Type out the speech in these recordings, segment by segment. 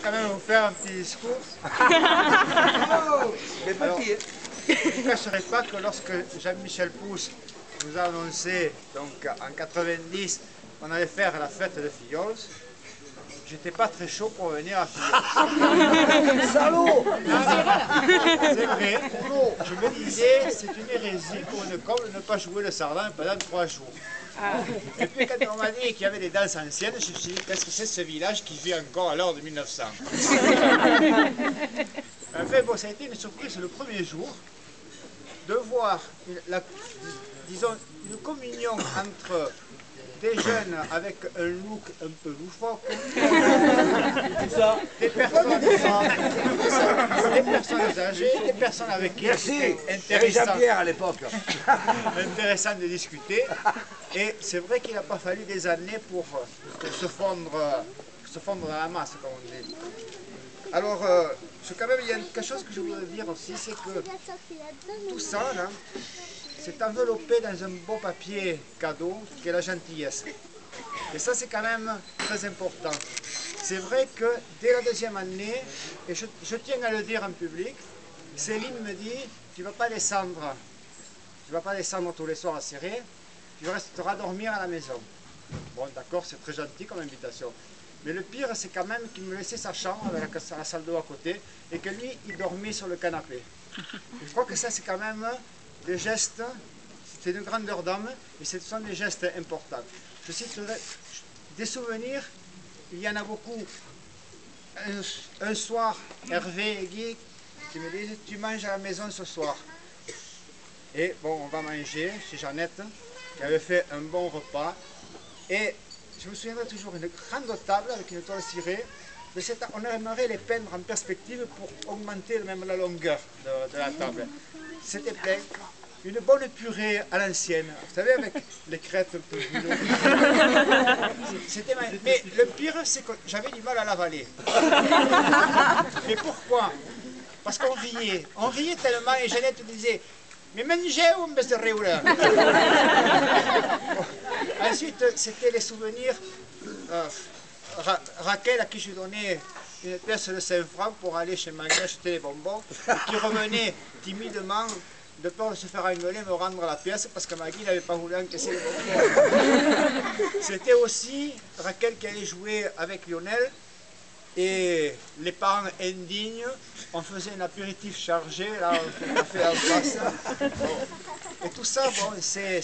quand même vous faire un petit discours. Alors, je ne vous cacherai pas que lorsque Jean-Michel Pousse nous a annoncé, donc en 90, qu'on allait faire la fête de Fillols, j'étais pas très chaud pour venir à Fillols. Salaud! C'est vrai, je me disais, c'est une hérésie pour une com de ne pas jouer le sardin pendant 3 jours. Et puis quand on m'a dit qu'il y avait des danses anciennes, je me suis dit, qu'est-ce que c'est ce village qui vit encore à l'heure de 1900? Enfin bon, ça a été une surprise le premier jour de voir disons, une communion entre des jeunes avec un look un peu loufoque, des personnes âgées, des personnes avec qui c'était intéressant, à l'époque. intéressant de discuter. Et c'est vrai qu'il n'a pas fallu des années pour se fondre dans la masse, comme on dit. Alors, quand même, il y a quelque chose que je voudrais dire aussi, c'est que tout ça, là, c'est enveloppé dans un beau papier cadeau qui est la gentillesse. Et ça, c'est quand même très important. C'est vrai que dès la 2e année, et je tiens à le dire en public, Céline me dit, tu ne vas pas descendre tous les soirs à Ciré, tu resteras dormir à la maison. Bon, d'accord, c'est très gentil comme invitation. Mais le pire, c'est quand même qu'il me laissait sa chambre avec la salle d'eau à côté et que lui, il dormait sur le canapé. Et je crois que ça, c'est quand même des gestes, c'est une grandeur d'homme et ce sont des gestes importants. Je citerai des souvenirs, il y en a beaucoup. Un soir, Hervé et Guy qui me disent, tu manges à la maison ce soir. Et bon, on va manger chez Jeannette, qui avait fait un bon repas. Et je me souviendrai toujours une grande table avec une toile cirée. On aimerait les peindre en perspective pour augmenter même la longueur de la table. C'était plein. Une bonne purée à l'ancienne, vous savez, avec les crêtes un peu huileuses. C'était magnifique. Mais le pire, c'est que j'avais du mal à l'avaler. Mais pourquoi? Parce qu'on riait. On riait tellement et Jeannette disait, mais mangez ou me de riure. Ensuite, c'était les souvenirs. Raquel, à qui je donnais une pièce de 5 francs pour aller chez Magna acheter les bonbons, qui revenait timidement, de peur de se faire engueuler, me rendre la pièce parce que Maggie n'avait pas voulu encaisser les bonbons. C'était aussi Raquel qui allait jouer avec Lionel. Et les parents indignes, on faisait un apéritif chargé, là, on a fait en face. Bon. Et tout ça, bon, c'est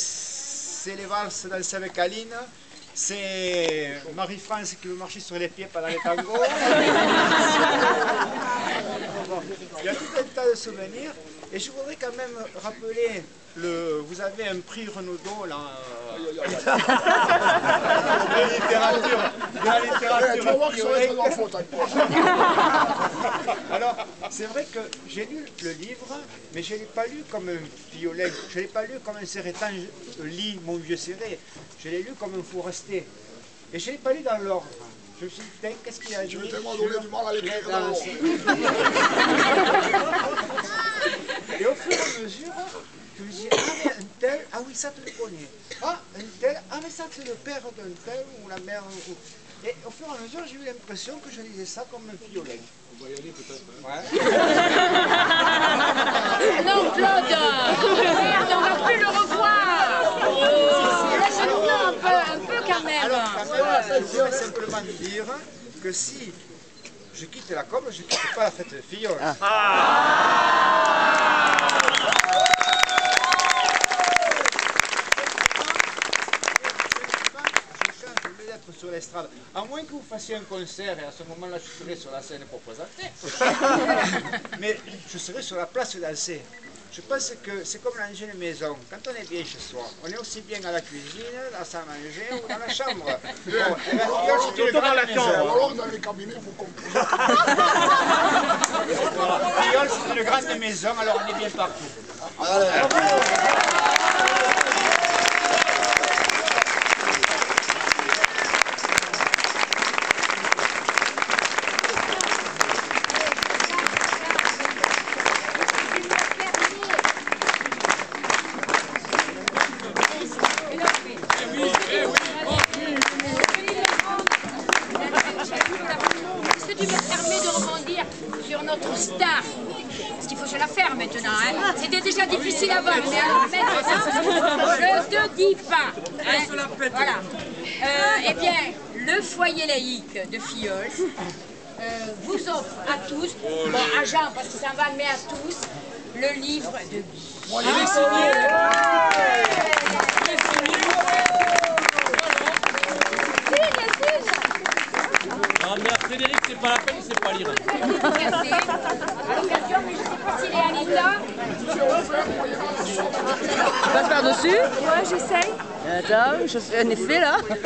les valses danser avec Aline, c'est Marie-France qui veut marcher sur les pieds pendant les tangos. Bon, il y a tout un tas de souvenirs. Et je voudrais quand même rappeler, vous avez un prix Renaudot là, de la littérature. Alors, c'est vrai que j'ai lu le livre, mais je ne l'ai pas lu comme un Violet, je ne l'ai pas lu comme un Cerretan lit Mon vieux Ciré, je l'ai lu comme un Forestier. Et je ne l'ai pas lu dans l'ordre. Je me suis dit, putain, qu'est-ce qu'il a dit? Tu veux tellement donner du mal à l'écrire dans l'ordre. Et au fur et à mesure, je me dis, ah mais un tel, ah oui, ça tu le connais. Ah, un tel, ah mais ça c'est le père d'un tel ou la mère. Et au fur et à mesure, j'ai eu l'impression que je lisais ça comme un Violet. On va y aller peut-être. Ouais. Non, Claude, on ne va plus le revoir. Laisse-nous un peu quand même. Alors, quand même, je voudrais simplement dire que si je quitte la com, je ne quitte pas la fête de Fillols. Sur l'estrade, à moins que vous fassiez un concert et à ce moment-là je serai sur la scène pour présenter, mais je serai sur la place danser. Je pense que c'est comme dans une maison, quand on est bien chez soi, on est aussi bien à la cuisine, dans la salle à manger ou dans la chambre. Bon, c'est une grande maison. Alors dans les cabinets, il faut comprendre. Fillols, c'est une grande maison, alors on est bien partout. Est-ce que tu me permets permet de rebondir sur notre star. Parce qu'il faut se la faire maintenant. Hein. C'était déjà difficile avant, mais alors maintenant, je ne te dis pas. Hein. Voilà. Eh bien, le foyer laïque de Filleul vous offre à tous, bon, à Jean parce que ça va, mais à tous, le livre de Guy. Non mais à Frédéric, c'est pas la peine, c'est pas lire. À l'occasion, mais je ne sais pas s'il est Anita. Tu passes par-dessus? Ouais, j'essaye. Attends, je fais un effet là. Je peux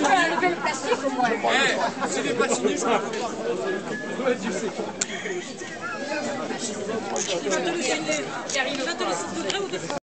enlever le plastique au moins. C'est des patinés, je J'arrive.